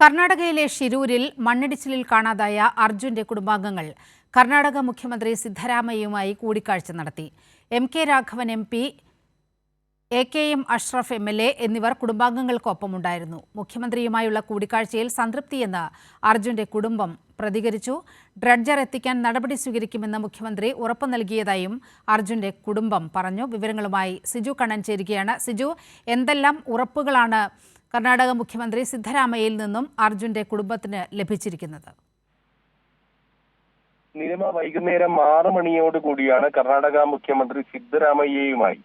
കർണാടകയിലെ ഷിരൂരിൽ മണ്ണിടിച്ചിലിൽ കാണാതായ അർജുന്റെ കുടുംബാംഗങ്ങൾ കർണാടക മുഖ്യമന്ത്രി സിദ്ധരാമയ്യയുമായി കൂടിക്കാഴ്ച നടത്തി. K Raghavan MP, M Ashraf MLA എന്നിവർ കുടുംബാംഗങ്ങൾക്കൊപ്പമുണ്ടായിരുന്നു. മുഖ്യമന്ത്രിയുമായുള്ള കൂടിക്കാഴ്ചയിൽ സംതൃപ്തിയെന്ന് അർജുന്റെ കുടുംബം പ്രതികരിച്ചു. ഡ്രഡ്ജർ എത്തിക്കാൻ നടപടി സ്വീകരിക്കുമെന്ന് മുഖ്യമന്ത്രി ഉറപ്പു നൽകിയതായും അർജുന്റെ കുടുംബം പറഞ്ഞു. വിവരങ്ങളുമായി സിജു കണ്ണൻ ചേരുകയാണ്. സിജു, എന്തെല്ലാം ഉറപ്പുകളാണ് കർണാടക മുഖ്യമന്ത്രി സിദ്ധരാമയ്യയിൽ നിന്നും അർജുന്റെ കുടുംബത്തിന് ലഭിച്ചിരിക്കുന്നത്? നിയമ വൈകുന്നേരം 6 മണിയോട് കൂടിയാണ് കർണാടക മുഖ്യമന്ത്രി സിദ്ധരാമയ്യയുമായി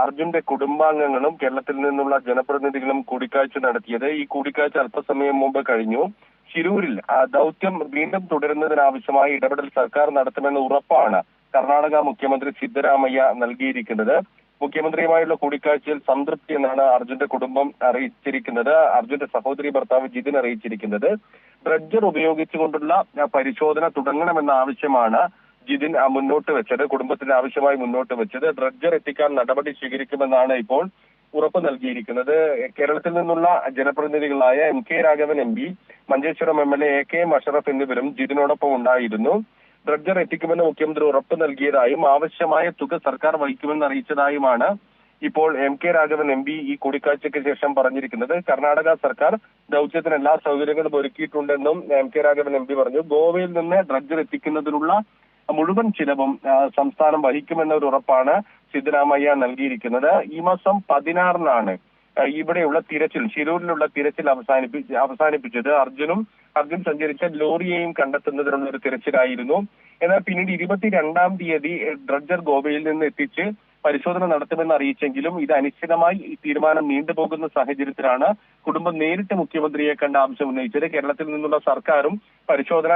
അർജുന്റെ കുടുംബാംഗങ്ങളും കേരളത്തിൽ നിന്നുള്ള ജനപ്രതിനിധികളും കൂടിക്കാഴ്ച നടത്തിയത്. ഈ കൂടിക്കാഴ്ച അല്പസമയം മുമ്പ് കഴിഞ്ഞു. ശിരൂരിൽ ദൗത്യം വീണ്ടും തുടരുന്നതിനാവശ്യമായ ഇടപെടൽ സർക്കാർ നടത്തുമെന്ന ഉറപ്പാണ് കർണാടക മുഖ്യമന്ത്രി സിദ്ധരാമയ്യ നൽകിയിരിക്കുന്നത്. മുഖ്യമന്ത്രിയുമായുള്ള കൂടിക്കാഴ്ചയിൽ സംതൃപ്തി എന്നാണ് അർജുന്റെ കുടുംബം അറിയിച്ചിരിക്കുന്നത്. അർജുന്റെ സഹോദരി ഭർത്താവ് ജിതിൻ അറിയിച്ചിരിക്കുന്നത്. ഡ്രഡ്ജർ ഉപയോഗിച്ചുകൊണ്ടുള്ള പരിശോധന തുടങ്ങണമെന്ന ആവശ്യമാണ് ജിതിൻ മുന്നോട്ട് വെച്ചത്, കുടുംബത്തിന്റെ ആവശ്യമായി മുന്നോട്ട് വെച്ചത്. ഡ്രഡ്ജർ എത്തിക്കാൻ നടപടി സ്വീകരിക്കുമെന്നാണ് ഇപ്പോൾ ഉറപ്പ് നൽകിയിരിക്കുന്നത്. കേരളത്തിൽ നിന്നുള്ള ജനപ്രതിനിധികളായ K Raghavan MP, Manjeshwaram MLA M Ashraf എന്നിവരും ജിതിനോടൊപ്പം ഉണ്ടായിരുന്നു. ഡ്രഡ്ജർ എത്തിക്കുമെന്ന് മുഖ്യമന്ത്രി ഉറപ്പ് നൽകിയതായും ആവശ്യമായ തുക സർക്കാർ വഹിക്കുമെന്ന് അറിയിച്ചതായുമാണ് ഇപ്പോൾ കെ രാഘവൻ MP ഈ കൂടിക്കാഴ്ചയ്ക്ക് ശേഷം പറഞ്ഞിരിക്കുന്നത്. കർണാടക സർക്കാർ ദൗത്യത്തിന് എല്ലാ സൗകര്യങ്ങളും ഒരുക്കിയിട്ടുണ്ടെന്നും കെ രാഘവൻ MP പറഞ്ഞു. ഗോവയിൽ നിന്ന് ഡ്രഡ്ജർ എത്തിക്കുന്നതിനുള്ള മുഴുവൻ ചിലവും സംസ്ഥാനം വഹിക്കുമെന്ന ഒരു ഉറപ്പാണ് സിദ്ധരാമയ്യ നൽകിയിരിക്കുന്നത്. ഈ മാസം 16-നാണ് ഇവിടെയുള്ള തിരച്ചിൽ, ശിരൂരിലുള്ള തിരച്ചിൽ അവസാനിപ്പിച്ചത്. അർജുൻ സഞ്ചരിച്ച ലോറിയെയും കണ്ടെത്തുന്നതിനുള്ള ഒരു തിരച്ചിലായിരുന്നു. എന്നാൽ പിന്നീട് 22-ാം തീയതി ഡ്രഡ്ജർ ഗോവയിൽ നിന്ന് എത്തിച്ച് പരിശോധന നടത്തുമെന്ന് അറിയിച്ചെങ്കിലും ഇത് അനിശ്ചിതമായി തീരുമാനം നീണ്ടുപോകുന്ന സാഹചര്യത്തിലാണ് കുടുംബം നേരിട്ട് മുഖ്യമന്ത്രിയെ കണ്ട ആവശ്യം ഉന്നയിച്ചത്. കേരളത്തിൽ നിന്നുള്ള സർക്കാരും പരിശോധന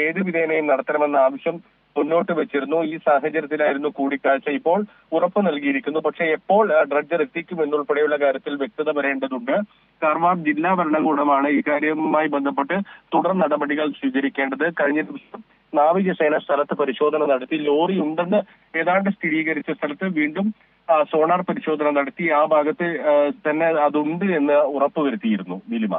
ഏത് വിധേനയും നടത്തണമെന്ന ആവശ്യം മുന്നോട്ട് വെച്ചിരുന്നു. ഈ സാഹചര്യത്തിലായിരുന്നു കൂടിക്കാഴ്ച. ഇപ്പോൾ ഉറപ്പ് നൽകിയിരിക്കുന്നു. പക്ഷേ എപ്പോൾ ഡ്രഡ്ജർ എത്തിക്കും എന്നുൾപ്പെടെയുള്ള കാര്യത്തിൽ വ്യക്തത വരേണ്ടതുണ്ട്. കാർവാർ ജില്ലാ ഭരണകൂടമാണ് ഇക്കാര്യവുമായി ബന്ധപ്പെട്ട് തുടർ നടപടികൾ സ്വീകരിക്കേണ്ടത്. കഴിഞ്ഞ ദിവസം നാവികസേന സ്ഥലത്ത് പരിശോധന നടത്തി. ലോറി ഉണ്ടെന്ന് ഏതാണ്ട് സ്ഥിരീകരിച്ച സ്ഥലത്ത് വീണ്ടും സോണാർ പരിശോധന നടത്തി. ആ ഭാഗത്ത് തന്നെ അതുണ്ട് എന്ന് ഉറപ്പുവരുത്തിയിരുന്നു. നീലിമ.